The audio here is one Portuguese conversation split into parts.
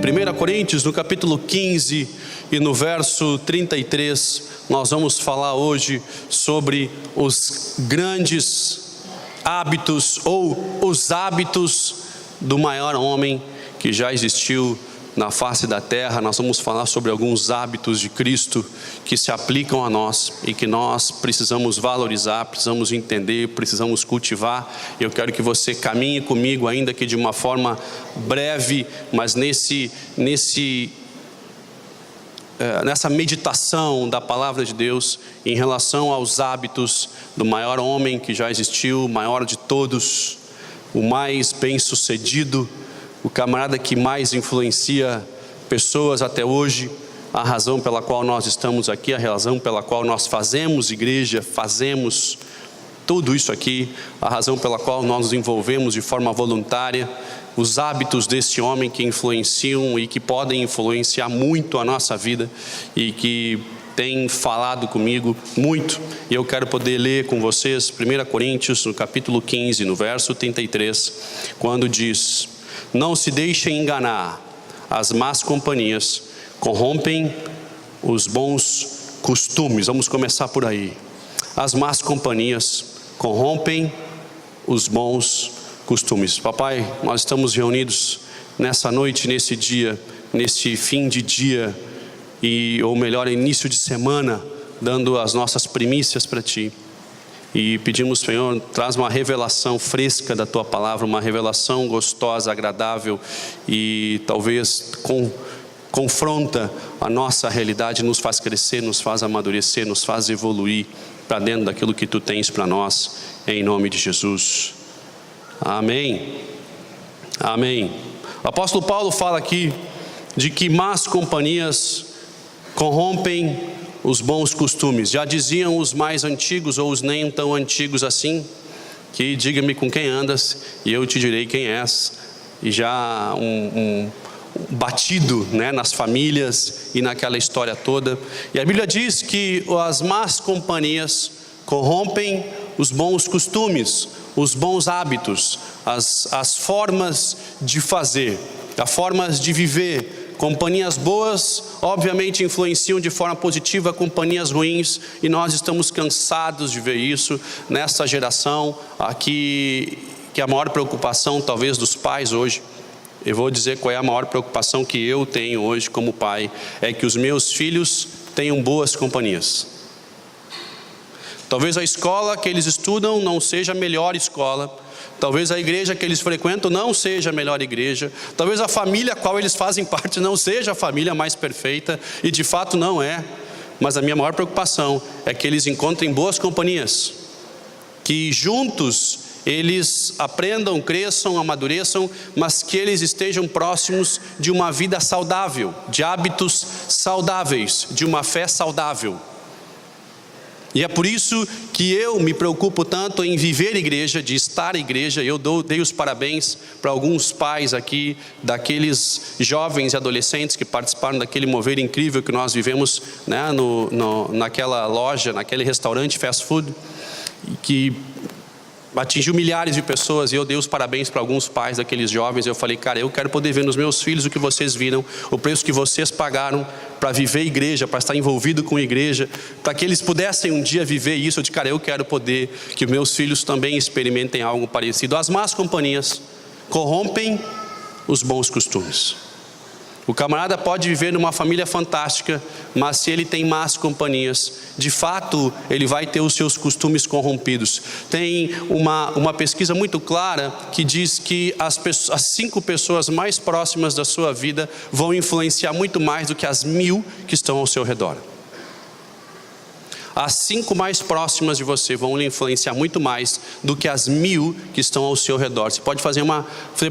1 Coríntios, no capítulo 15 e no verso 33, nós vamos falar hoje sobre os grandes hábitos ou os hábitos do maior homem que já existiu na face da terra. Nós vamos falar sobre alguns hábitos de Cristo que se aplicam a nós e que nós precisamos valorizar, precisamos entender, precisamos cultivar. Eu quero que você caminhe comigo, ainda que de uma forma breve, mas nessa meditação da palavra de Deus em relação aos hábitos do maior homem que já existiu, o maior de todos, o mais bem-sucedido, o camarada que mais influencia pessoas até hoje, a razão pela qual nós estamos aqui, a razão pela qual nós fazemos igreja, fazemos tudo isso aqui, a razão pela qual nós nos envolvemos de forma voluntária, os hábitos desse homem que influenciam e que podem influenciar muito a nossa vida e que tem falado comigo muito. E eu quero poder ler com vocês 1 Coríntios, no capítulo 15, no verso 33, quando diz: não se deixem enganar, as más companhias corrompem os bons costumes. Vamos começar por aí. As más companhias corrompem os bons costumes. Papai, nós estamos reunidos nessa noite, nesse dia, nesse fim de dia, ou melhor, início de semana, dando as nossas primícias para Ti. E pedimos, Senhor, traz uma revelação fresca da Tua palavra, uma revelação gostosa, agradável e talvez confronta a nossa realidade, nos faz crescer, nos faz amadurecer, nos faz evoluir para dentro daquilo que Tu tens para nós, em nome de Jesus. Amém. Amém. O apóstolo Paulo fala aqui de que más companhias corrompem os bons costumes. Já diziam os mais antigos, ou os nem tão antigos assim, que diga-me com quem andas e eu te direi quem és. E já batido, né, nas famílias e naquela história toda. E a Bíblia diz que as más companhias corrompem os bons costumes, os bons hábitos, as formas de fazer, as formas de viver. Companhias boas, obviamente, influenciam de forma positiva companhias ruins, e nós estamos cansados de ver isso nessa geração aqui, que é a maior preocupação talvez dos pais hoje. Eu vou dizer qual é a maior preocupação que eu tenho hoje como pai, é que os meus filhos tenham boas companhias. Talvez a escola que eles estudam não seja a melhor escola, talvez a igreja que eles frequentam não seja a melhor igreja, talvez a família a qual eles fazem parte não seja a família mais perfeita, e de fato não é. Mas a minha maior preocupação é que eles encontrem boas companhias, que juntos eles aprendam, cresçam, amadureçam, mas que eles estejam próximos de uma vida saudável, de hábitos saudáveis, de uma fé saudável. E é por isso que eu me preocupo tanto em viver igreja, de estar igreja. Eu dei os parabéns para alguns pais aqui, daqueles jovens e adolescentes que participaram daquele mover incrível que nós vivemos, né, naquela loja, naquele restaurante fast food, que atingiu milhares de pessoas. E eu dei os parabéns para alguns pais daqueles jovens. Eu falei, cara, eu quero poder ver nos meus filhos o que vocês viram, o preço que vocês pagaram para viver igreja, para estar envolvido com igreja, para que eles pudessem um dia viver isso. Eu disse, cara, eu quero poder que meus filhos também experimentem algo parecido. As más companhias corrompem os bons costumes. O camarada pode viver numa família fantástica, mas se ele tem más companhias, de fato ele vai ter os seus costumes corrompidos. Tem uma pesquisa muito clara que diz que as 5 pessoas mais próximas da sua vida vão influenciar muito mais do que as 1000 que estão ao seu redor. As 5 mais próximas de você vão lhe influenciar muito mais do que as 1000 que estão ao seu redor. Você pode fazer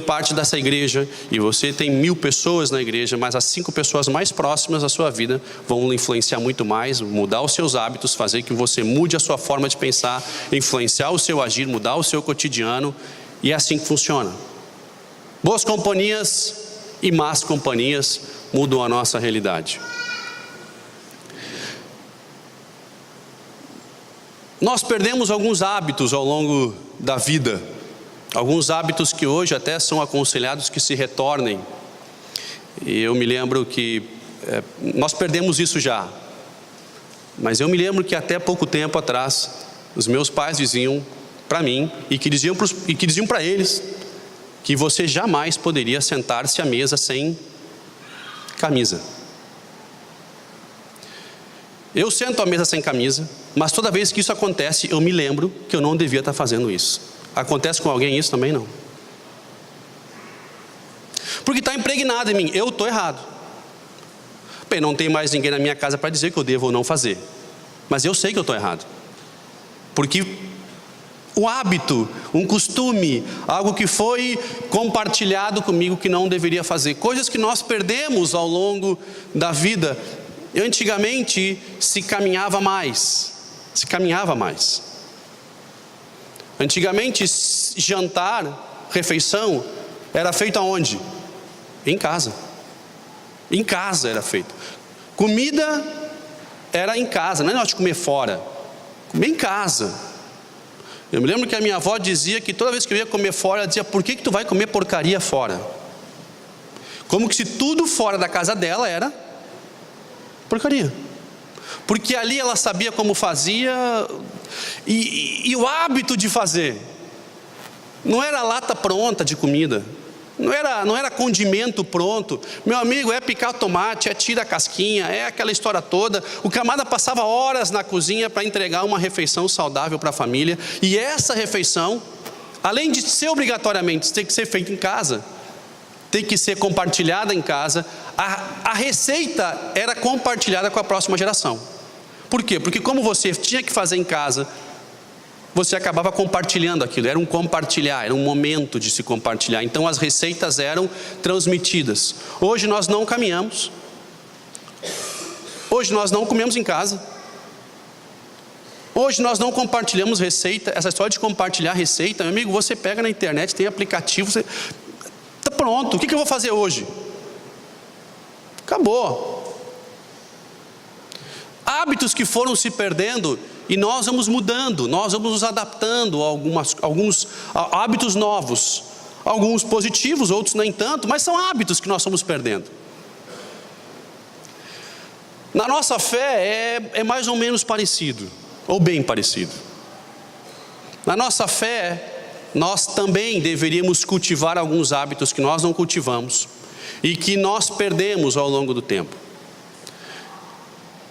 parte dessa igreja e você tem 1000 pessoas na igreja, mas as 5 pessoas mais próximas da sua vida vão lhe influenciar muito mais, mudar os seus hábitos, fazer que você mude a sua forma de pensar, influenciar o seu agir, mudar o seu cotidiano, e é assim que funciona. Boas companhias e más companhias mudam a nossa realidade. Nós perdemos alguns hábitos ao longo da vida, alguns hábitos que hoje até são aconselhados que se retornem. E eu me lembro que nós perdemos isso já. Mas eu me lembro que até pouco tempo atrás, os meus pais diziam para mim, e que diziam para eles, que você jamais poderia sentar-se à mesa sem camisa. Eu sento à mesa sem camisa, mas toda vez que isso acontece, eu me lembro que eu não devia estar fazendo isso. Acontece com alguém isso também? Não. Porque está impregnado em mim, eu estou errado. Bem, não tem mais ninguém na minha casa para dizer que eu devo ou não fazer. Mas eu sei que eu estou errado. Porque o hábito, um costume, algo que foi compartilhado comigo que não deveria fazer. Coisas que nós perdemos ao longo da vida. Antigamente se caminhava mais. Antigamente jantar, refeição, era feito aonde? Em casa. Em casa era feito. Comida era em casa, não é negócio de comer fora. Comer em casa. Eu me lembro que a minha avó dizia que toda vez que eu ia comer fora, ela dizia: por que tu vai comer porcaria fora? Como que se tudo fora da casa dela era porcaria. Porque ali ela sabia como fazia, e o hábito de fazer. Não era lata pronta de comida. Não era condimento pronto. Meu amigo, é picar tomate, é tirar a casquinha, é aquela história toda. O camarada passava horas na cozinha para entregar uma refeição saudável para a família. E essa refeição, além de ser obrigatoriamente ter que ser feita em casa, tem que ser compartilhada em casa, a receita era compartilhada com a próxima geração. Por quê? Porque como você tinha que fazer em casa, você acabava compartilhando aquilo, era um compartilhar, era um momento de se compartilhar. Então as receitas eram transmitidas. Hoje nós não caminhamos, hoje nós não comemos em casa, hoje nós não compartilhamos receita. Essa história de compartilhar receita, meu amigo, você pega na internet, tem aplicativo, você está pronto. O que eu vou fazer hoje? Acabou. Hábitos que foram se perdendo, e nós vamos mudando, nós vamos nos adaptando a alguns hábitos novos, alguns positivos, outros nem tanto, mas são hábitos que nós estamos perdendo. Na nossa fé é mais ou menos parecido, ou bem parecido. Na nossa fé, nós também deveríamos cultivar alguns hábitos que nós não cultivamos e que nós perdemos ao longo do tempo.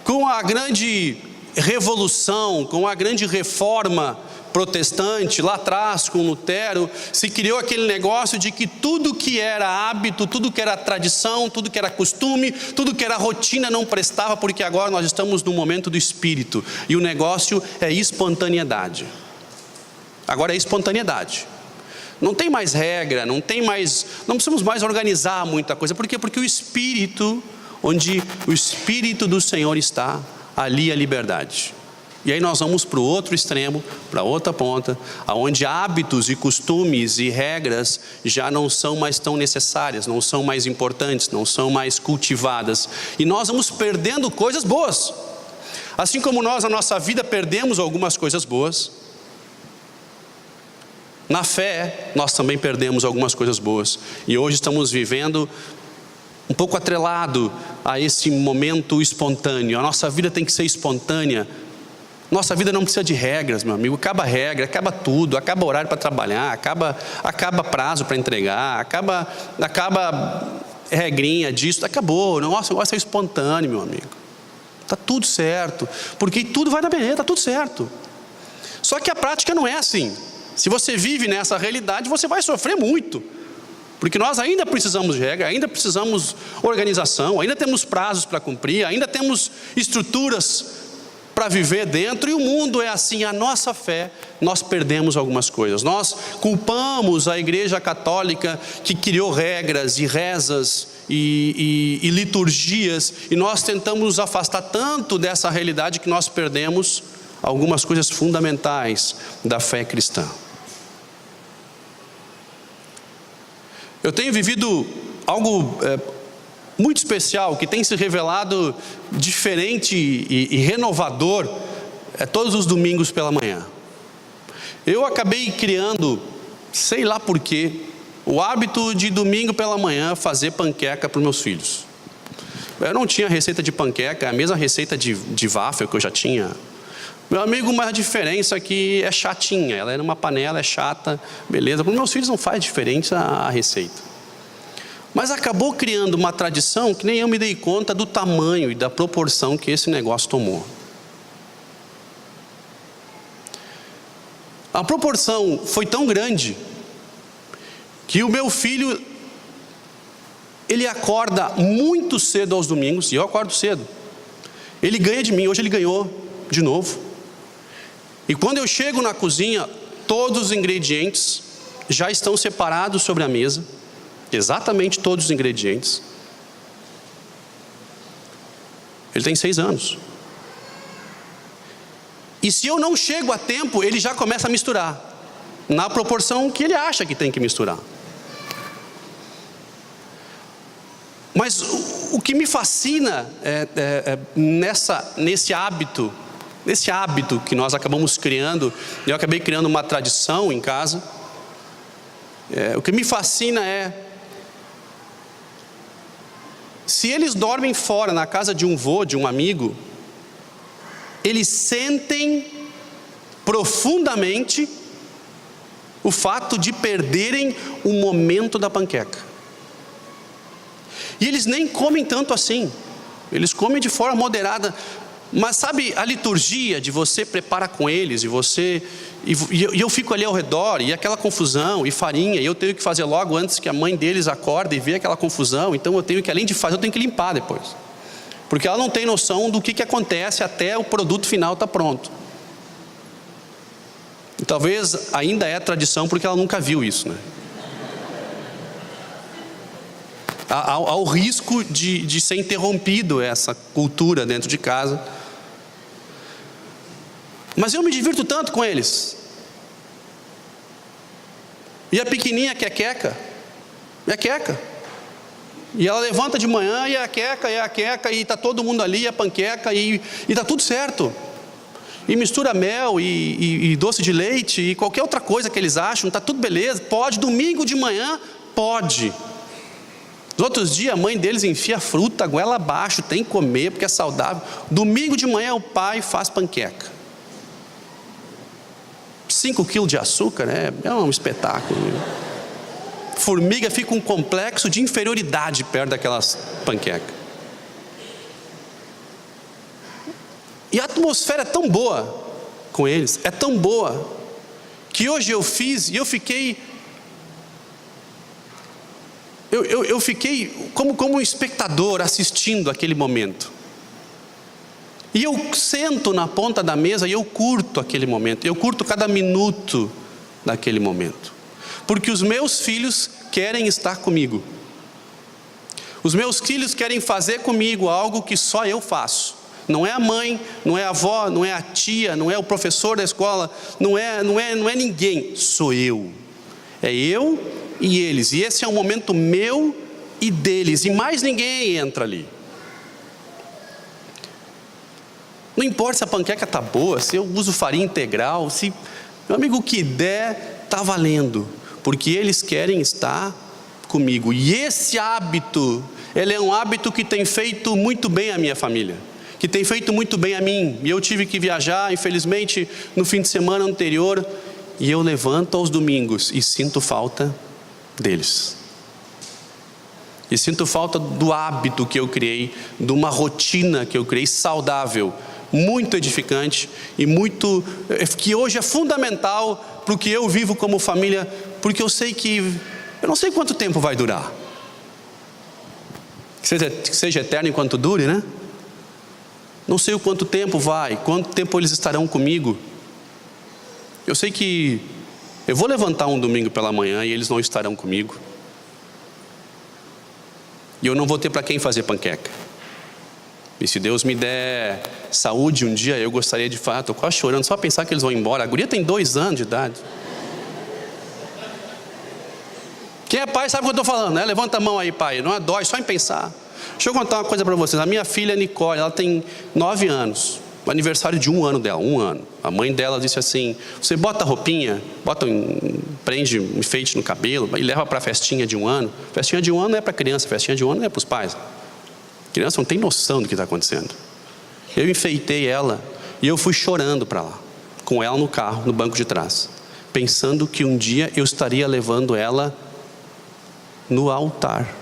Com a grande revolução, com a grande reforma protestante, lá atrás com Lutero, se criou aquele negócio de que tudo que era hábito, tudo que era tradição, tudo que era costume, tudo que era rotina não prestava, porque agora nós estamos no momento do Espírito, e o negócio é espontaneidade. Agora é espontaneidade. Não tem mais regra, não precisamos mais organizar muita coisa. Por quê? Porque o Espírito, onde o Espírito do Senhor está, ali a liberdade. E aí nós vamos para o outro extremo, para a outra ponta, aonde hábitos e costumes e regras já não são mais tão necessárias, não são mais importantes, não são mais cultivadas. E nós vamos perdendo coisas boas. Assim como nós, na nossa vida, perdemos algumas coisas boas, na fé, nós também perdemos algumas coisas boas. E hoje estamos vivendo um pouco atrelado a esse momento espontâneo. A nossa vida tem que ser espontânea. Nossa vida não precisa de regras, meu amigo. Acaba a regra, acaba tudo, acaba horário para trabalhar, acaba prazo para entregar, acaba regrinha disso, acabou. Nossa, o negócio é espontâneo, meu amigo. Está tudo certo, porque tudo vai dar beleza, está tudo certo. Só que a prática não é assim. Se você vive nessa realidade, você vai sofrer muito. Porque nós ainda precisamos de regra, ainda precisamos organização, ainda temos prazos para cumprir, ainda temos estruturas para viver dentro, e o mundo é assim. A nossa fé, nós perdemos algumas coisas. Nós culpamos a Igreja Católica, que criou regras e rezas e liturgias, e nós tentamos nos afastar tanto dessa realidade que nós perdemos algumas coisas fundamentais da fé cristã. Eu tenho vivido algo muito especial, que tem se revelado diferente e renovador todos os domingos pela manhã. Eu acabei criando, sei lá porquê, o hábito de domingo pela manhã fazer panqueca para os meus filhos. Eu não tinha receita de panqueca, a mesma receita de waffle que eu já tinha. Meu amigo, mas a diferença é que é chatinha, ela é numa panela, é chata, beleza. Para os meus filhos não faz diferença a receita. Mas acabou criando uma tradição que nem eu me dei conta do tamanho e da proporção que esse negócio tomou. A proporção foi tão grande que o meu filho, ele acorda muito cedo aos domingos, e eu acordo cedo. Ele ganha de mim, hoje ele ganhou de novo. E quando eu chego na cozinha, todos os ingredientes já estão separados sobre a mesa, exatamente todos os ingredientes. Ele tem 6 anos. E se eu não chego a tempo, ele já começa a misturar, na proporção que ele acha que tem que misturar. Mas o que me fascina nesse hábito que nós acabamos criando, eu acabei criando uma tradição em casa, o que me fascina se eles dormem fora, na casa de um vô, de um amigo, eles sentem profundamente o fato de perderem o momento da panqueca. E eles nem comem tanto assim, eles comem de forma moderada. Mas sabe a liturgia de você prepara com eles, e eu fico ali ao redor, e aquela confusão, e farinha, e eu tenho que fazer logo antes que a mãe deles acorda e vê aquela confusão. Então eu tenho que, além de fazer, eu tenho que limpar depois, porque ela não tem noção do que acontece até o produto final estar pronto. E talvez ainda é tradição porque ela nunca viu isso, né? Há o risco de ser interrompido essa cultura dentro de casa. Mas eu me divirto tanto com eles. E a pequenininha que é queca. E ela levanta de manhã e é a queca, e está todo mundo ali, a panqueca, e está tudo certo. E mistura mel e doce de leite e qualquer outra coisa que eles acham, está tudo beleza, pode, domingo de manhã, pode. Nos outros dias a mãe deles enfia fruta, goela abaixo, tem que comer porque é saudável. Domingo de manhã o pai faz panqueca. 5 quilos de açúcar, é um espetáculo. Formiga fica com um complexo de inferioridade perto daquelas panquecas. E a atmosfera é tão boa com eles, é tão boa, que hoje eu fiz e eu fiquei como um espectador assistindo aquele momento. E eu sento na ponta da mesa e eu curto aquele momento. Eu curto cada minuto daquele momento. Porque os meus filhos querem estar comigo. Os meus filhos querem fazer comigo algo que só eu faço. Não é a mãe, não é a avó, não é a tia, não é o professor da escola, não é ninguém. Sou eu. É eu e eles. E esse é um momento meu e deles. E mais ninguém entra ali. Não importa se a panqueca está boa, se eu uso farinha integral, se, meu amigo, o que der, está valendo. Porque eles querem estar comigo. E esse hábito, ele é um hábito que tem feito muito bem à minha família. Que tem feito muito bem a mim. E eu tive que viajar, infelizmente, no fim de semana anterior. E eu levanto aos domingos e sinto falta deles. E sinto falta do hábito que eu criei, de uma rotina que eu criei saudável, muito edificante e que hoje é fundamental para o que eu vivo como família, porque eu sei que eu não sei quanto tempo vai durar. Que seja eterno enquanto dure, né? Não sei o quanto tempo vai, quanto tempo eles estarão comigo. Eu sei que eu vou levantar um domingo pela manhã e eles não estarão comigo. E eu não vou ter para quem fazer panqueca. E se Deus me der saúde um dia, eu gostaria de falar, estou quase chorando, só pensar que eles vão embora. A guria tem 2 anos de idade. Quem é pai sabe o que eu estou falando, né? Levanta a mão aí, pai. Não é dói, só em pensar. Deixa eu contar uma coisa para vocês. A minha filha Nicole, ela tem 9 anos. o aniversário de 1 ano dela, 1 ano. A mãe dela disse assim: você bota a roupinha, prende um enfeite no cabelo e leva para a festinha de 1 ano. Festinha de 1 ano não é para criança, festinha de 1 ano não é para os pais. A criança não tem noção do que está acontecendo. Eu enfeitei ela e eu fui chorando para lá, com ela no carro, no banco de trás, pensando que um dia eu estaria levando ela no altar.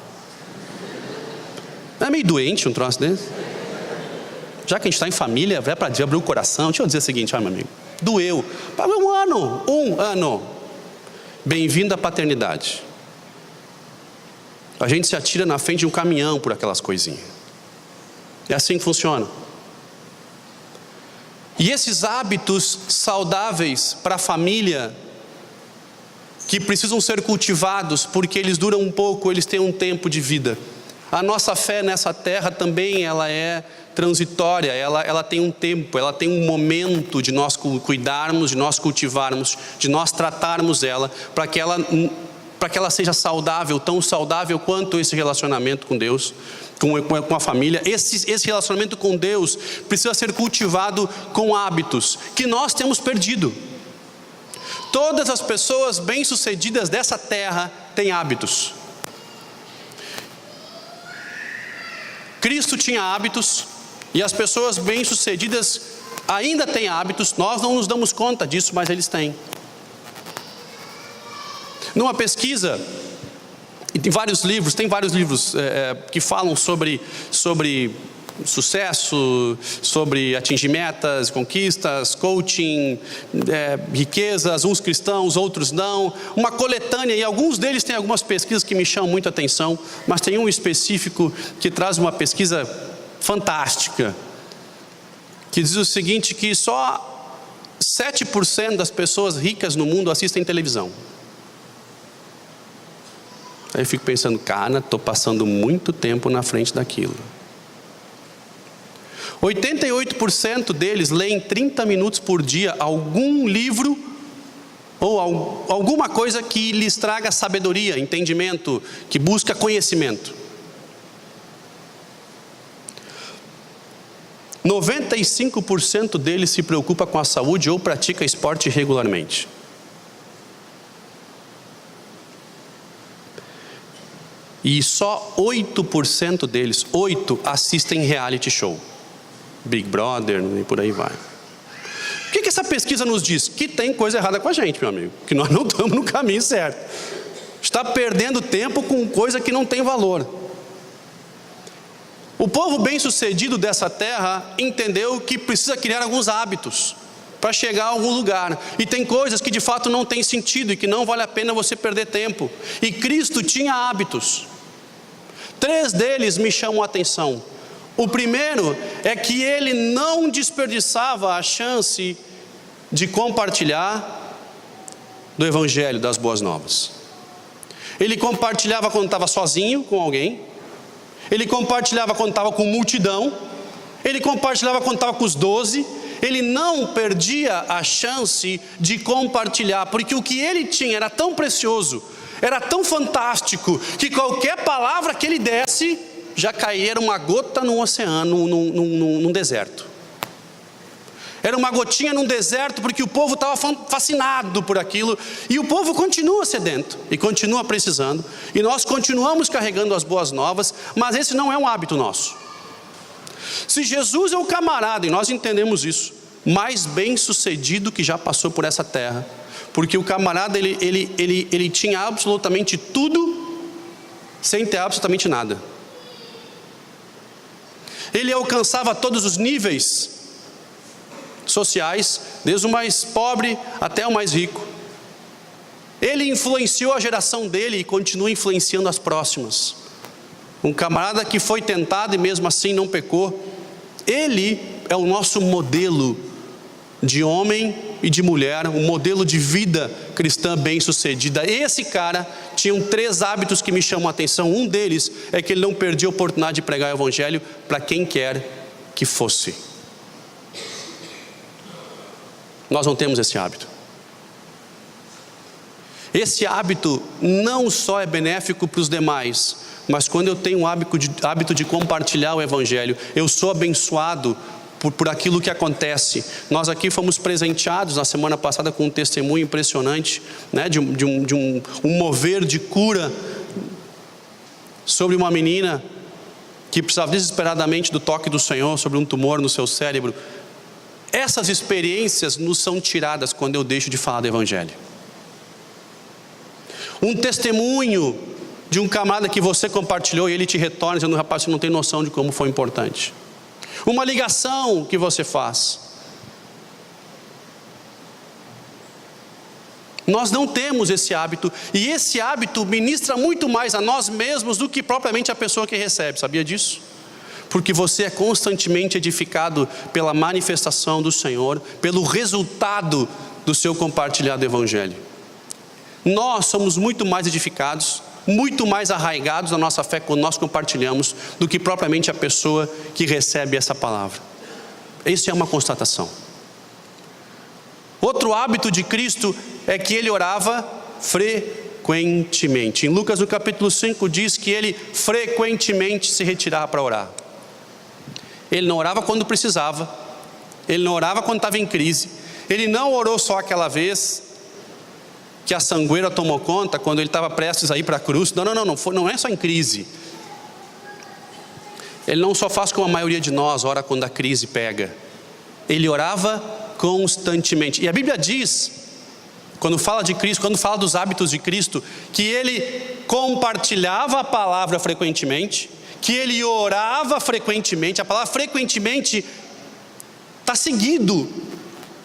Não é meio doente um troço desse? Já que a gente está em família, vai para abrir o coração. Deixa eu dizer o seguinte, meu amigo: doeu. 1 ano. Bem-vindo à paternidade. A gente se atira na frente de um caminhão por aquelas coisinhas. É assim que funciona. E esses hábitos saudáveis para a família, que precisam ser cultivados, porque eles duram um pouco, eles têm um tempo de vida. A nossa fé nessa terra também ela é transitória, ela tem um tempo, ela tem um momento de nós cuidarmos, de nós cultivarmos, de nós tratarmos ela, para que ela seja saudável, tão saudável quanto esse relacionamento com Deus, com a família. Esse relacionamento com Deus precisa ser cultivado com hábitos que nós temos perdido. Todas as pessoas bem-sucedidas dessa terra têm hábitos. Cristo tinha hábitos, e as pessoas bem-sucedidas ainda têm hábitos. Nós não nos damos conta disso, mas eles têm. Numa pesquisa, e tem vários livros que falam sobre sucesso, sobre atingir metas, conquistas, coaching, riquezas, uns cristãos, outros não, uma coletânea, e alguns deles têm algumas pesquisas que me chamam muito a atenção, mas tem um específico que traz uma pesquisa fantástica, que diz o seguinte, que só 7% das pessoas ricas no mundo assistem televisão. Aí eu fico pensando, cara, estou passando muito tempo na frente daquilo. 88% deles leem 30 minutos por dia algum livro ou alguma coisa que lhes traga sabedoria, entendimento, que busca conhecimento. 95% deles se preocupa com a saúde ou pratica esporte regularmente. E só 8% deles, 8, assistem reality show. Big Brother e por aí vai. O que essa pesquisa nos diz? Que tem coisa errada com a gente, meu amigo. Que nós não estamos no caminho certo. Está perdendo tempo com coisa que não tem valor. O povo bem-sucedido dessa terra entendeu que precisa criar alguns hábitos para chegar a algum lugar. E tem coisas que de fato não tem sentido e que não vale a pena você perder tempo. E Cristo tinha hábitos. 3 deles me chamam a atenção. O primeiro é que ele não desperdiçava a chance de compartilhar do Evangelho, das boas novas. Ele compartilhava quando estava sozinho com alguém. Ele compartilhava quando estava com multidão. Ele compartilhava quando estava com os 12. Ele não perdia a chance de compartilhar, porque o que ele tinha era tão precioso, era tão fantástico, que qualquer palavra que ele desse já caía uma gota num oceano, num deserto. Era uma gotinha num deserto, porque o povo estava fascinado por aquilo, e o povo continua sedento, e continua precisando, e nós continuamos carregando as boas novas, mas esse não é um hábito nosso. Se Jesus é o camarada, e nós entendemos isso, mais bem sucedido que já passou por essa terra, porque o camarada ele tinha absolutamente tudo, sem ter absolutamente nada. Ele alcançava todos os níveis sociais, desde o mais pobre até o mais rico. Ele influenciou a geração dele e continua influenciando as próximas. Um camarada que foi tentado e mesmo assim não pecou. Ele é o nosso modelo de homem e de mulher, um modelo de vida cristã bem-sucedida. Esse cara tinha 3 hábitos que me chamam a atenção. Um deles é que ele não perdia a oportunidade de pregar o Evangelho para quem quer que fosse. Nós não temos esse hábito. Esse hábito não só é benéfico para os demais, mas quando eu tenho o hábito de compartilhar o Evangelho, eu sou abençoado por aquilo que acontece. Nós aqui fomos presenteados na semana passada com um testemunho impressionante, né, de um mover de cura sobre uma menina que precisava desesperadamente do toque do Senhor sobre um tumor no seu cérebro. Essas experiências nos são tiradas quando eu deixo de falar do Evangelho. Um testemunho de um camarada que você compartilhou e ele te retorna dizendo: rapaz, você não tem noção de como foi importante. Uma ligação que você faz. Nós não temos esse hábito, e esse hábito ministra muito mais a nós mesmos do que propriamente a pessoa que recebe. Sabia disso? Porque você é constantemente edificado pela manifestação do Senhor, pelo resultado do seu compartilhar do Evangelho. Nós somos muito mais edificados, muito mais arraigados na nossa fé quando nós compartilhamos, do que propriamente a pessoa que recebe essa palavra. Isso é uma constatação. Outro hábito de Cristo é que ele orava frequentemente. Em Lucas no capítulo 5 diz que ele frequentemente se retirava para orar. Ele não orava quando precisava, ele não orava quando estava em crise, ele não orou só aquela vez que a sangueira tomou conta, quando ele estava prestes a ir para a cruz. Não é só em crise. Ele não só faz como a maioria de nós ora quando a crise pega. Ele orava constantemente. E a Bíblia diz, quando fala de Cristo, quando fala dos hábitos de Cristo, que ele compartilhava a palavra frequentemente, que ele orava frequentemente. A palavra frequentemente está seguido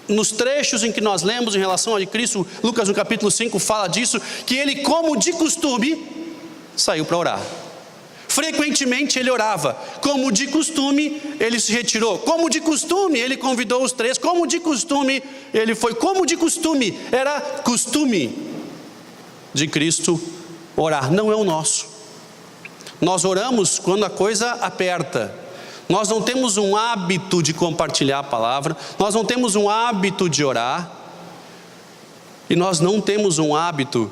nos trechos em que nós lemos em relação a de Cristo. Lucas no capítulo 5 fala disso, que ele, como de costume, saiu para orar. Frequentemente ele orava, como de costume ele se retirou, como de costume ele convidou os 3, como de costume ele foi, como de costume, era costume de Cristo orar, não é o nosso. Nós oramos quando a coisa aperta. Nós não temos um hábito de compartilhar a palavra, nós não temos um hábito de orar, e nós não temos um hábito.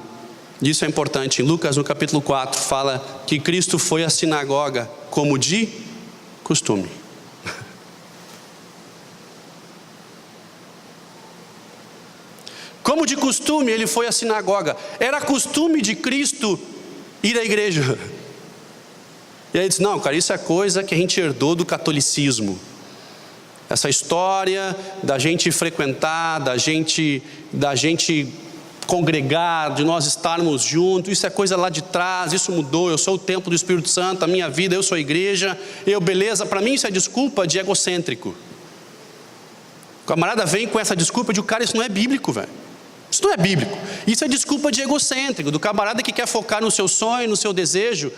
Isso é importante. Em Lucas no capítulo 4 fala que Cristo foi à sinagoga como de costume. Como de costume ele foi à sinagoga. Era costume de Cristo ir à igreja. E aí ele diz: não, cara, isso é coisa que a gente herdou do catolicismo. Essa história da gente frequentar, da gente congregar, de nós estarmos juntos, isso é coisa lá de trás, isso mudou. Eu sou o templo do Espírito Santo, a minha vida, eu sou a igreja, beleza. Para mim isso é desculpa de egocêntrico. O camarada vem com essa desculpa de: cara, isso não é bíblico, velho. Isso não é bíblico. Isso é desculpa de egocêntrico, do camarada que quer focar no seu sonho, no seu desejo,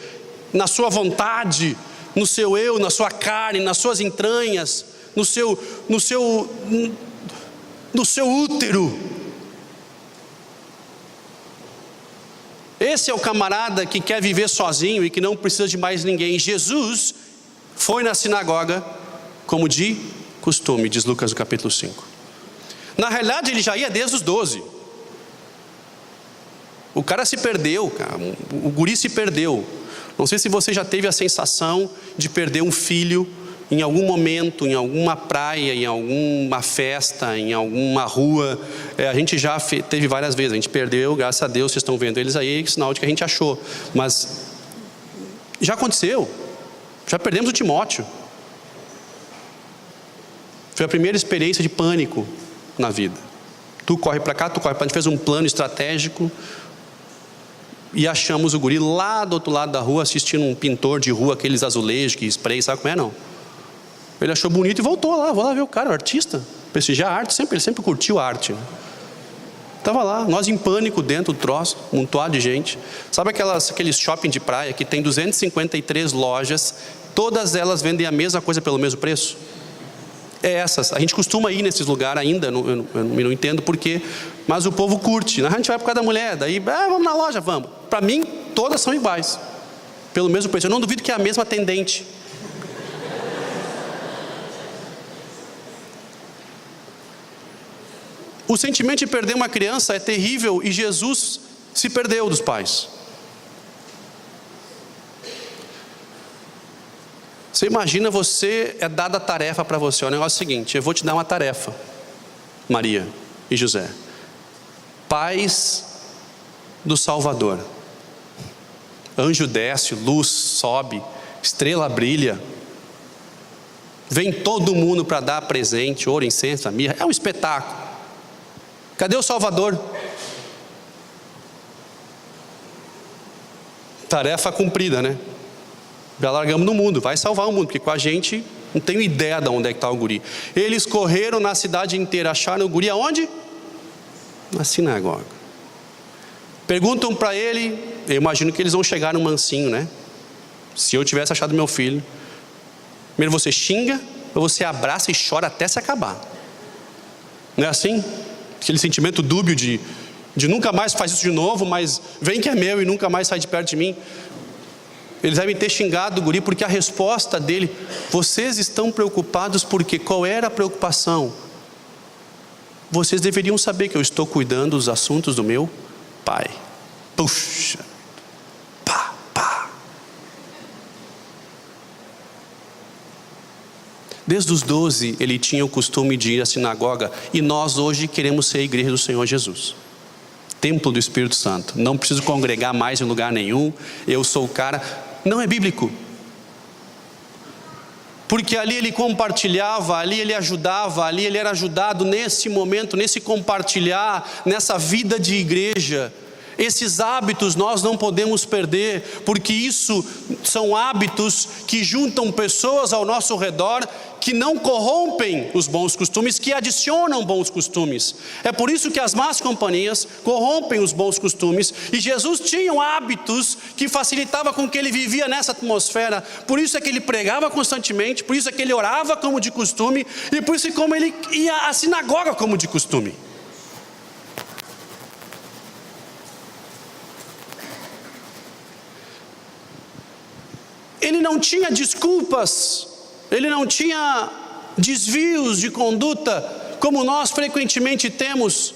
na sua vontade, no seu eu, na sua carne, nas suas entranhas, no seu útero. Esse é o camarada que quer viver sozinho e que não precisa de mais ninguém. Jesus foi na sinagoga como de costume, diz Lucas no capítulo 5. Na realidade ele já ia desde os 12. O cara se perdeu, cara. O guri se perdeu. Não sei se você já teve a sensação de perder um filho em algum momento, em alguma praia, em alguma festa, em alguma rua. A gente já teve várias vezes. A gente perdeu, graças a Deus, vocês estão vendo eles aí, sinal de que a gente achou. Mas já aconteceu. Já perdemos o Timóteo. Foi a primeira experiência de pânico na vida. Tu corre para cá, tu corre para lá. A gente fez um plano estratégico e achamos o guri lá do outro lado da rua, assistindo um pintor de rua, aqueles azulejos que spray, sabe como é, não? Ele achou bonito e voltou lá. Vou lá ver o cara, o artista, prestigiar a arte. Ele sempre curtiu a arte. Estava lá, nós em pânico dentro do troço, um montoado de gente. Sabe aqueles shopping de praia que tem 253 lojas, todas elas vendem a mesma coisa pelo mesmo preço? Essas, a gente costuma ir nesses lugares ainda, eu não entendo porquê, mas o povo curte. A gente vai por causa da mulher, daí, vamos na loja, vamos. Para mim, todas são iguais, pelo mesmo preço. Eu não duvido que é a mesma atendente. O sentimento de perder uma criança é terrível, e Jesus se perdeu dos pais. Você imagina, você é dada a tarefa para você. O negócio é o seguinte: eu vou te dar uma tarefa, Maria e José, pais do Salvador. Anjo desce, luz sobe, estrela brilha, vem todo mundo para dar presente, ouro, incenso, mirra. É um espetáculo. Cadê o Salvador? Tarefa cumprida, né? Já largamos no mundo, vai salvar o mundo, porque com a gente não tenho ideia de onde é que está o guri. Eles correram na cidade inteira, acharam o guri aonde? Na sinagoga. Perguntam para ele, eu imagino que eles vão chegar no mansinho, né? Se eu tivesse achado meu filho, primeiro você xinga, ou você abraça e chora até se acabar. Não é assim? Aquele sentimento dúbio de nunca mais faz isso de novo, mas vem que é meu e nunca mais sai de perto de mim. Eles devem ter xingado o guri, porque a resposta dele: vocês estão preocupados porque qual era a preocupação? Vocês deveriam saber que eu estou cuidando dos assuntos do meu pai. Puxa, pá. Desde os 12 ele tinha o costume de ir à sinagoga, e nós hoje queremos ser a igreja do Senhor Jesus, templo do Espírito Santo. Não preciso congregar mais em lugar nenhum, eu sou o cara. Não é bíblico, porque ali ele compartilhava, ali ele ajudava, ali ele era ajudado nesse momento, nesse compartilhar, nessa vida de igreja. Esses hábitos nós não podemos perder, porque isso são hábitos que juntam pessoas ao nosso redor, que não corrompem os bons costumes, que adicionam bons costumes. É por isso que as más companhias corrompem os bons costumes, e Jesus tinha hábitos que facilitava com que ele vivia nessa atmosfera. Por isso é que ele pregava constantemente, por isso é que ele orava como de costume, e por isso é como ele ia à sinagoga como de costume. Ele não tinha desculpas, ele não tinha desvios de conduta, como nós frequentemente temos.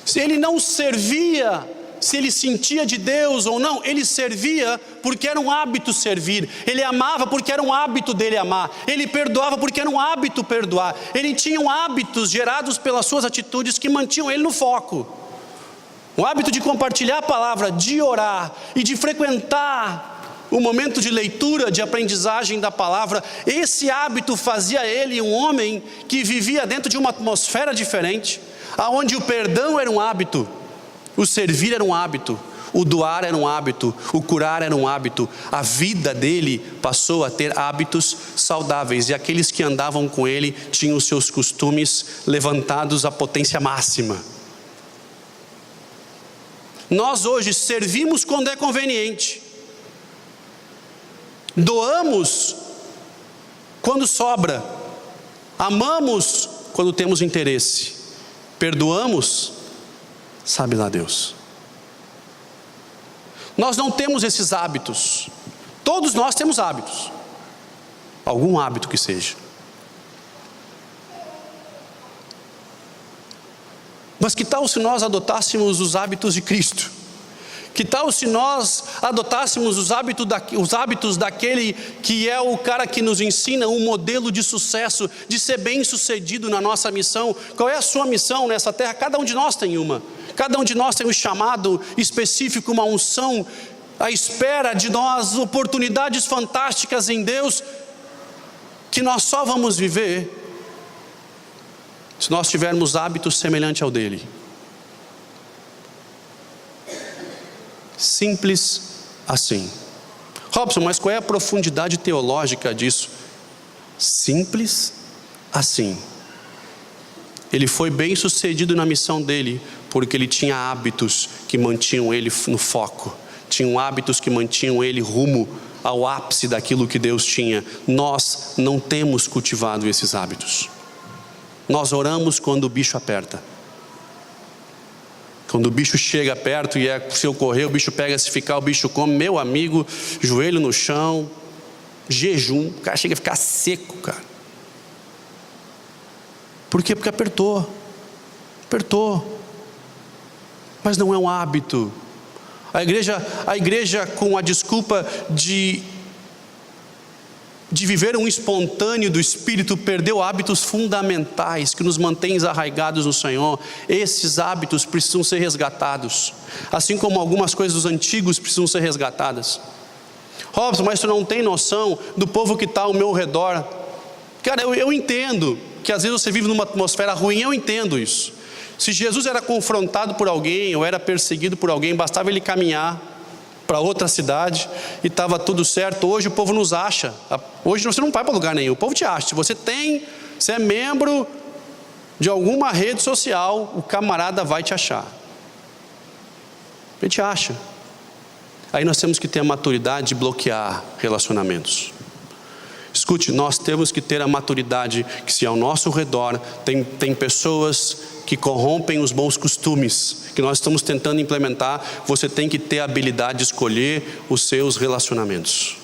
Se ele não servia, se ele sentia de Deus ou não, ele servia porque era um hábito servir. Ele amava porque era um hábito dele amar. Ele perdoava porque era um hábito perdoar. Ele tinha hábitos gerados pelas suas atitudes que mantinham ele no foco. O hábito de compartilhar a palavra, de orar e de frequentar o momento de leitura, de aprendizagem da palavra. Esse hábito fazia ele um homem que vivia dentro de uma atmosfera diferente, aonde o perdão era um hábito, o servir era um hábito, o doar era um hábito, o curar era um hábito. A vida dele passou a ter hábitos saudáveis, e aqueles que andavam com ele tinham os seus costumes levantados à potência máxima. Nós hoje servimos quando é conveniente, doamos quando sobra, amamos quando temos interesse, perdoamos, sabe lá Deus. Nós não temos esses hábitos. Todos nós temos hábitos, algum hábito que seja. Mas que tal se nós adotássemos os hábitos de Cristo? Que tal se nós adotássemos os hábitos daquele que é o cara que nos ensina um modelo de sucesso, de ser bem sucedido na nossa missão? Qual é a sua missão nessa terra? Cada um de nós tem uma. Cada um de nós tem um chamado específico, uma unção à espera de nós, oportunidades fantásticas em Deus, que nós só vamos viver se nós tivermos hábitos semelhantes ao dele. Simples assim. Robson, mas qual é a profundidade teológica disso? Simples assim. Ele foi bem sucedido na missão dele, porque ele tinha hábitos que mantinham ele no foco, tinham hábitos que mantinham ele rumo ao ápice daquilo que Deus tinha. Nós não temos cultivado esses hábitos. Nós oramos quando o bicho aperta. Quando o bicho chega perto e se eu correr, o bicho pega, se ficar, o bicho come. Meu amigo, joelho no chão, jejum, o cara chega a ficar seco, cara. Por quê? Porque apertou. Mas não é um hábito. A igreja com a desculpa de de viver um espontâneo do Espírito, perdeu hábitos fundamentais que nos mantêm arraigados no Senhor. Esses hábitos precisam ser resgatados, assim como algumas coisas dos antigos precisam ser resgatadas. Robson, mas tu não tem noção do povo que está ao meu redor. Cara, eu entendo que às vezes você vive numa atmosfera ruim, eu entendo isso. Se Jesus era confrontado por alguém ou era perseguido por alguém, bastava ele caminhar para outra cidade e estava tudo certo. Hoje o povo nos acha. Hoje você não vai para lugar nenhum, o povo te acha. Se você é membro de alguma rede social, o camarada vai te achar. Ele te acha. Aí nós temos que ter a maturidade de bloquear relacionamentos. Escute, nós temos que ter a maturidade que se ao nosso redor tem pessoas que corrompem os bons costumes que nós estamos tentando implementar, você tem que ter a habilidade de escolher os seus relacionamentos.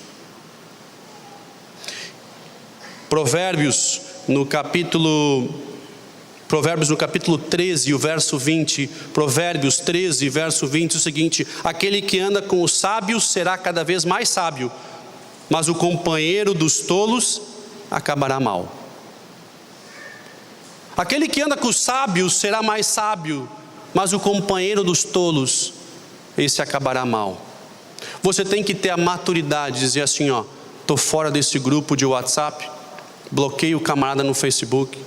Provérbios no capítulo 13, o verso 20, Provérbios 13, verso 20, o seguinte: aquele que anda com os sábios será cada vez mais sábio, mas o companheiro dos tolos acabará mal. Aquele que anda com os sábios será mais sábio, mas o companheiro dos tolos, esse acabará mal. Você tem que ter a maturidade de dizer assim, estou fora desse grupo de WhatsApp, bloqueio o camarada no Facebook.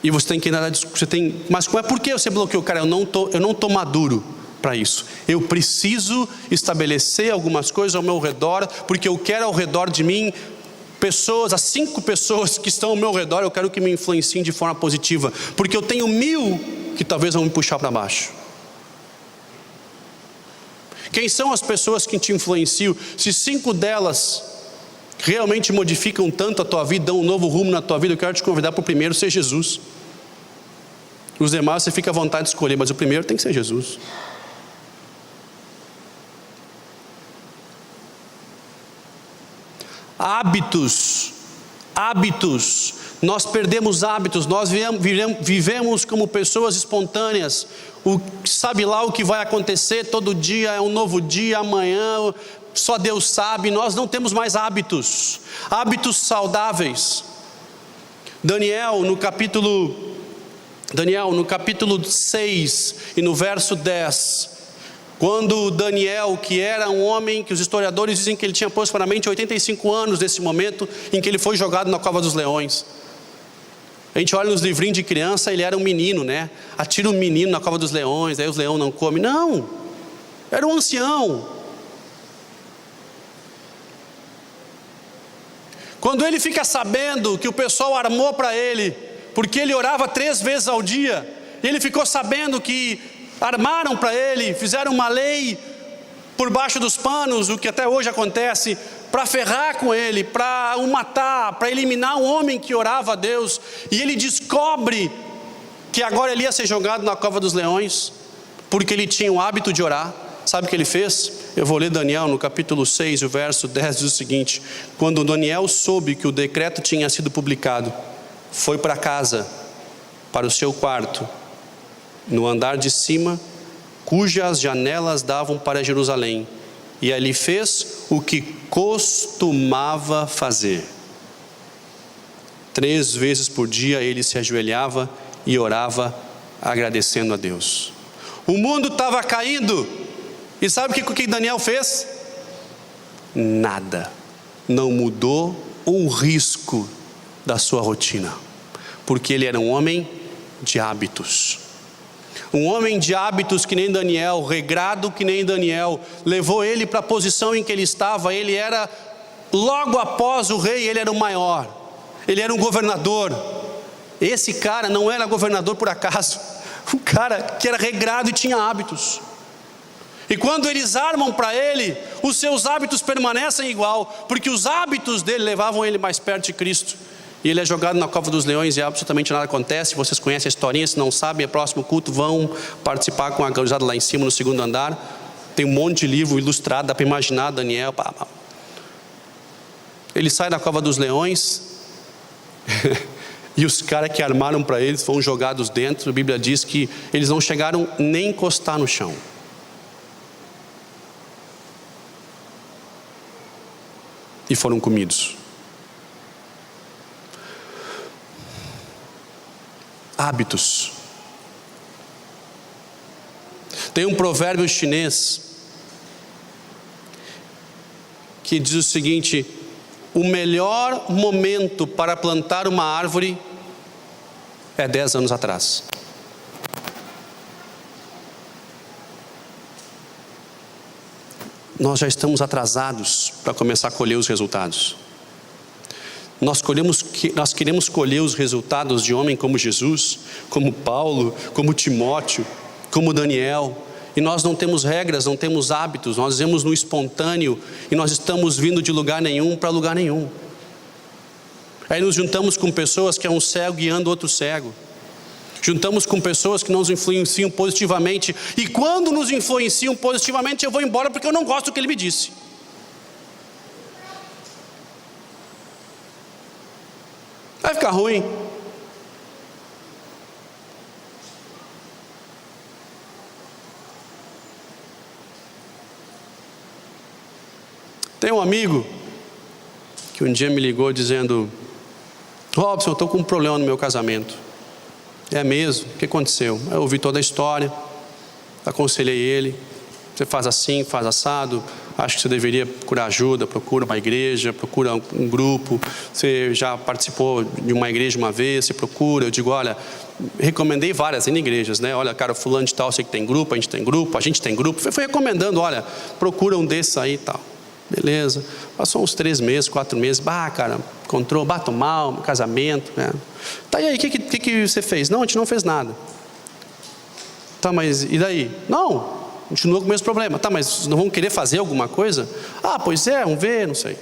E você tem que mas por que você bloqueou? Cara, eu não tô maduro para isso. Eu preciso estabelecer algumas coisas ao meu redor, porque eu quero ao redor de mim pessoas, as 5 pessoas que estão ao meu redor, eu quero que me influenciem de forma positiva, porque eu tenho 1000 que talvez vão me puxar para baixo. Quem são as pessoas que te influenciam? Se 5 delas realmente modificam tanto a tua vida, dão um novo rumo na tua vida, eu quero te convidar para o primeiro ser Jesus. Os demais você fica à vontade de escolher, mas o primeiro tem que ser Jesus. Hábitos, nós perdemos hábitos, nós vivemos como pessoas espontâneas, sabe lá o que vai acontecer, todo dia é um novo dia, amanhã só Deus sabe, nós não temos mais hábitos saudáveis. Daniel no capítulo 6 e no verso 10, quando Daniel, que era um homem que os historiadores dizem que ele tinha aproximadamente 85 anos nesse momento em que ele foi jogado na cova dos leões. A gente olha nos livrinhos de criança, ele era um menino, né? Atira um menino na cova dos leões, aí os leões não comem. Não, era um ancião. Quando ele fica sabendo que o pessoal armou para ele, porque ele orava 3 vezes ao dia, e ele ficou sabendo que armaram para ele, fizeram uma lei por baixo dos panos, o que até hoje acontece, para ferrar com ele, para o matar, para eliminar um homem que orava a Deus, e ele descobre que agora ele ia ser jogado na cova dos leões, porque ele tinha o hábito de orar. Sabe o que ele fez? Eu vou ler Daniel no capítulo 6, o verso 10 diz o seguinte: quando Daniel soube que o decreto tinha sido publicado, foi para casa, para o seu quarto, no andar de cima, cujas janelas davam para Jerusalém, e ali fez o que costumava fazer. 3 vezes por dia ele se ajoelhava e orava, agradecendo a Deus. O mundo estava caindo, e sabe o que Daniel fez? Nada, não mudou um risco da sua rotina, porque ele era um homem de hábitos. Um homem de hábitos que nem Daniel, regrado que nem Daniel, levou ele para a posição em que ele estava. Ele era, logo após o rei, ele era o maior, ele era um governador. Esse cara não era governador por acaso, um cara que era regrado e tinha hábitos. E quando eles armam para ele, os seus hábitos permanecem igual, porque os hábitos dele levavam ele mais perto de Cristo. E ele é jogado na cova dos leões e absolutamente nada acontece. Vocês conhecem a historinha, se não sabem, é próximo culto, vão participar com a gurizada lá em cima no 2º andar. Tem um monte de livro ilustrado, dá para imaginar Daniel. Ele sai da cova dos leões e os caras que armaram para eles foram jogados dentro. A Bíblia diz que eles não chegaram nem a encostar no chão. e foram comidos. Hábitos. Tem um provérbio chinês que diz o seguinte: o melhor momento para plantar uma árvore é 10 anos atrás. Nós já estamos atrasados para começar a colher os resultados. Nós queremos colher os resultados de homem como Jesus, como Paulo, como Timóteo, como Daniel, e nós não temos regras, não temos hábitos, nós vivemos no espontâneo, e nós estamos vindo de lugar nenhum para lugar nenhum. Aí nos juntamos com pessoas que é um cego guiando outro cego, juntamos com pessoas que nos influenciam positivamente, e quando nos influenciam positivamente eu vou embora porque eu não gosto do que ele me disse. Vai ficar ruim. Tem um amigo que um dia me ligou dizendo: Robson, eu estou com um problema no meu casamento. É mesmo? O que aconteceu? Eu ouvi toda a história, aconselhei ele: você faz assim, faz assado, acho que você deveria procurar ajuda, procura uma igreja, procura um grupo, você já participou de uma igreja uma vez, você procura. Eu digo: olha, recomendei várias igrejas, né? Olha, cara, fulano de tal, sei que tem grupo, a gente tem grupo. Fui recomendando: olha, procura um desses aí e tal. Beleza, passou uns 3 meses, 4 meses, cara, encontrou, bato mal, casamento, né? Tá, e aí, o que você fez? Não, a gente não fez nada. Tá, mas e daí? Não, continua com o mesmo problema. Tá, mas não vão querer fazer alguma coisa? Pois é, vamos ver, não sei.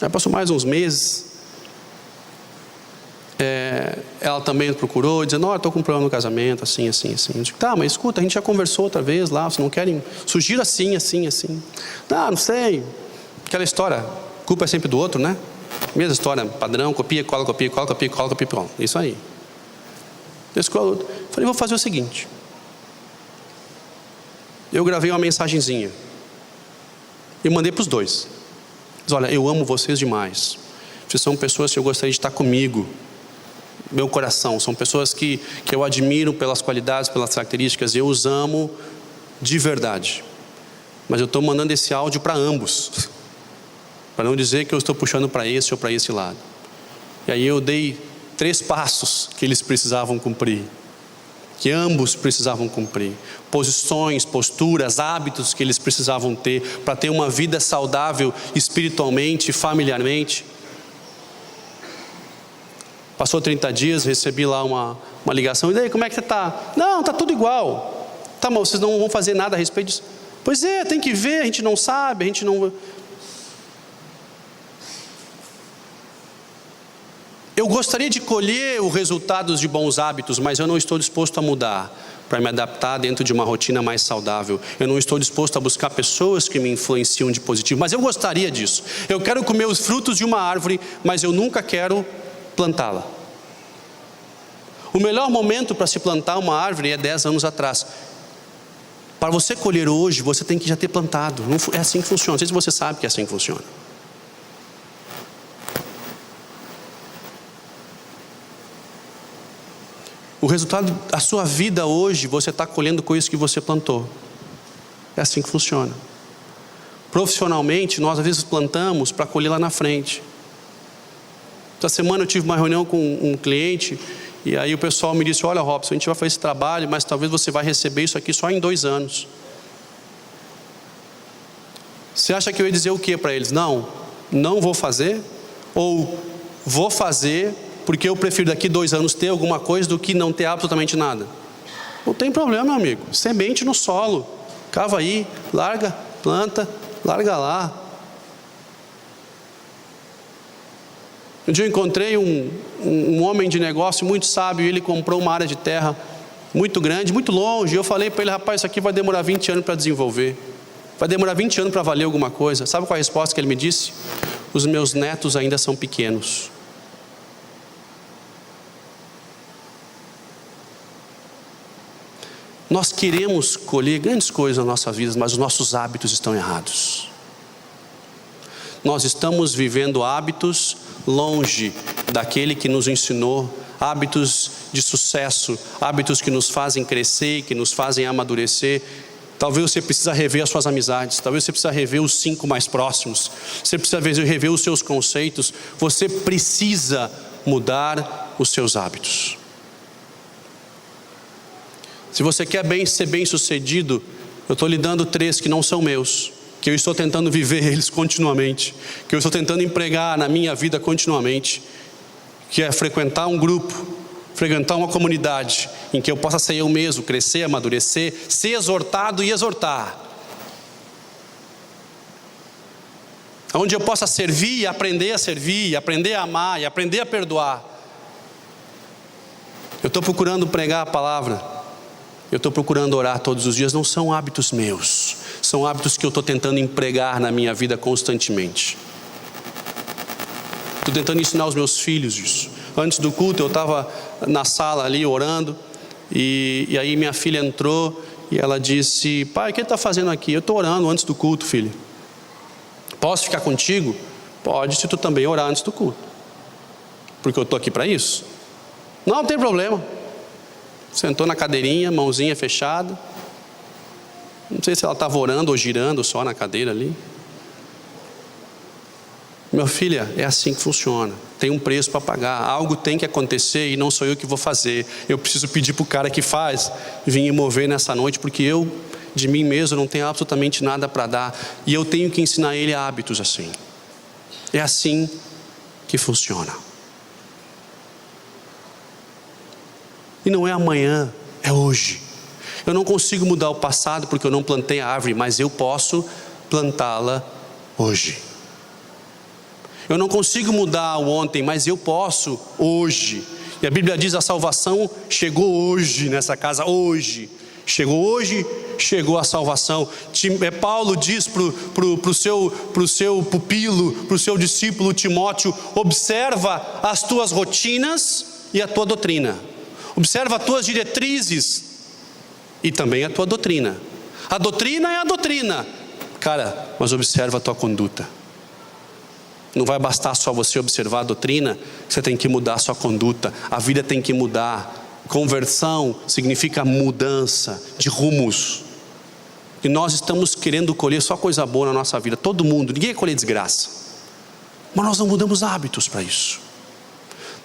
Aí passou mais uns meses, ela também procurou, dizendo: olha, estou com um problema no casamento, assim. Eu digo: tá, mas escuta, a gente já conversou outra vez lá, vocês não querem, sugiro assim. Não sei, aquela história, culpa é sempre do outro, né? Mesma história, padrão, copia, cola, isso aí. Falei: vou fazer o seguinte, eu gravei uma mensagenzinha e mandei para os dois. Diz: olha, eu amo vocês demais, vocês são pessoas que eu gostaria de estar comigo, meu coração, são pessoas que eu admiro pelas qualidades, pelas características, eu os amo de verdade, mas eu estou mandando esse áudio para ambos, para não dizer que eu estou puxando para esse ou para esse lado. E aí eu dei 3 passos que eles precisavam cumprir, que ambos precisavam cumprir, posições, posturas, hábitos que eles precisavam ter para ter uma vida saudável espiritualmente, familiarmente. Passou 30 dias, recebi lá uma ligação: e daí, como é que você está? Não, está tudo igual. Tá, mas vocês não vão fazer nada a respeito disso? Pois é, tem que ver, a gente não sabe, a gente não... Eu gostaria de colher os resultados de bons hábitos, mas eu não estou disposto a mudar para me adaptar dentro de uma rotina mais saudável. Eu não estou disposto a buscar pessoas que me influenciam de positivo, mas eu gostaria disso. Eu quero comer os frutos de uma árvore, mas eu nunca quero plantá-la. O melhor momento para se plantar uma árvore é 10 anos atrás. Para você colher hoje, você tem que já ter plantado. Não é assim que funciona. Não sei se você sabe que é assim que funciona. O resultado da sua vida hoje, você está colhendo coisas que você plantou. É assim que funciona. Profissionalmente, nós às vezes plantamos para colher lá na frente. Essa semana eu tive uma reunião com um cliente, e aí o pessoal me disse: olha, Robson, a gente vai fazer esse trabalho, mas talvez você vai receber isso aqui só em 2 anos. Você acha que eu ia dizer o que para eles? Não vou fazer, ou vou fazer porque eu prefiro daqui 2 anos ter alguma coisa do que não ter absolutamente nada? Não tem problema, meu amigo. Semente no solo, cava aí, larga, planta, larga lá. Um dia eu encontrei um homem de negócio muito sábio, e ele comprou uma área de terra muito grande, muito longe, e eu falei para ele: rapaz, isso aqui vai demorar 20 anos para desenvolver, vai demorar 20 anos para valer alguma coisa. Sabe qual é a resposta que ele me disse? Os meus netos ainda são pequenos. Nós queremos colher grandes coisas na nossa vida, mas os nossos hábitos estão errados. nós estamos vivendo hábitos longe daquele que nos ensinou, hábitos de sucesso, hábitos que nos fazem crescer, que nos fazem amadurecer. Talvez você precisa rever as suas amizades, talvez você precisa rever os 5 mais próximos, você precisa rever os seus conceitos, você precisa mudar os seus hábitos. Se você quer ser bem sucedido, eu estou lhe dando 3 que não são meus, que eu estou tentando viver eles continuamente, que eu estou tentando empregar na minha vida continuamente, que é frequentar um grupo, frequentar uma comunidade, em que eu possa ser eu mesmo, crescer, amadurecer, ser exortado e exortar. Onde eu possa servir e aprender a servir, e aprender a amar, e aprender a perdoar. Eu estou procurando pregar a palavra, eu estou procurando orar todos os dias. Não são hábitos meus, são hábitos que eu estou tentando empregar na minha vida constantemente. Estou tentando ensinar os meus filhos isso. Antes do culto eu estava na sala ali orando, e aí minha filha entrou e ela disse: pai, o que ele está fazendo aqui? Eu estou orando antes do culto, filho. Posso ficar contigo? Pode, se tu também orar antes do culto, porque eu estou aqui para isso. Não tem problema. Sentou na cadeirinha, mãozinha fechada. Não sei se ela estava orando ou girando só na cadeira ali. Meu filha, é assim que funciona. Tem um preço para pagar, algo tem que acontecer e não sou eu que vou fazer. Eu preciso pedir para o cara que faz vir e mover nessa noite, porque eu, de mim mesmo, não tenho absolutamente nada para dar. E eu tenho que ensinar ele hábitos assim. É assim que funciona. E não é amanhã, é hoje. Eu não consigo mudar o passado porque eu não plantei a árvore, mas eu posso plantá-la hoje. Eu não consigo mudar o ontem, mas eu posso hoje. E a Bíblia diz: a salvação chegou hoje nessa casa, hoje. Chegou hoje, chegou a salvação. Paulo diz para o seu pupilo, para o seu discípulo Timóteo: observa as tuas rotinas e a tua doutrina. Observa as tuas diretrizes e também a tua doutrina. A doutrina é a doutrina, cara, mas observa a tua conduta. Não vai bastar só você observar a doutrina, você tem que mudar a sua conduta. A vida tem que mudar. Conversão significa mudança de rumos. E nós estamos querendo colher só coisa boa na nossa vida. Todo mundo, ninguém quer colher desgraça. Mas nós não mudamos hábitos para isso.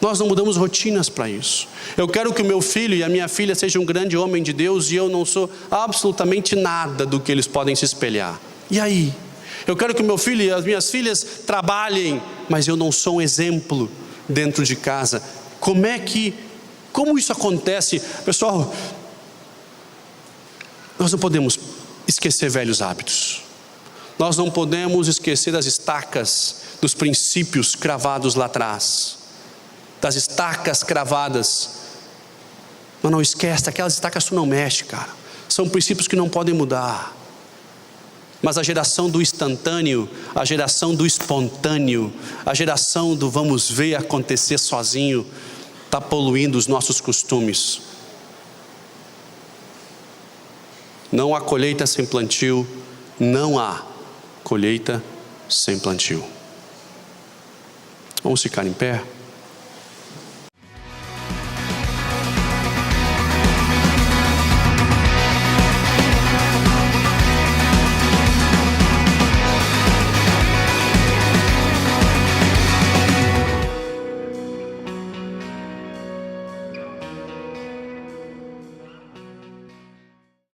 Nós não mudamos rotinas para isso. Eu quero que o meu filho e a minha filha sejam um grande homem de Deus, e eu não sou absolutamente nada do que eles podem se espelhar. E aí? Eu quero que o meu filho e as minhas filhas trabalhem, mas eu não sou um exemplo dentro de casa. Como isso acontece? Pessoal, nós não podemos esquecer velhos hábitos. Nós não podemos esquecer das estacas, dos princípios cravados lá atrás. Das estacas cravadas. Mas não esquece, aquelas estacas tu não mexe, cara. São princípios que não podem mudar. Mas a geração do instantâneo, a geração do espontâneo, a geração do vamos ver acontecer sozinho, está poluindo os nossos costumes. Não há colheita sem plantio, não há colheita sem plantio. Vamos ficar em pé?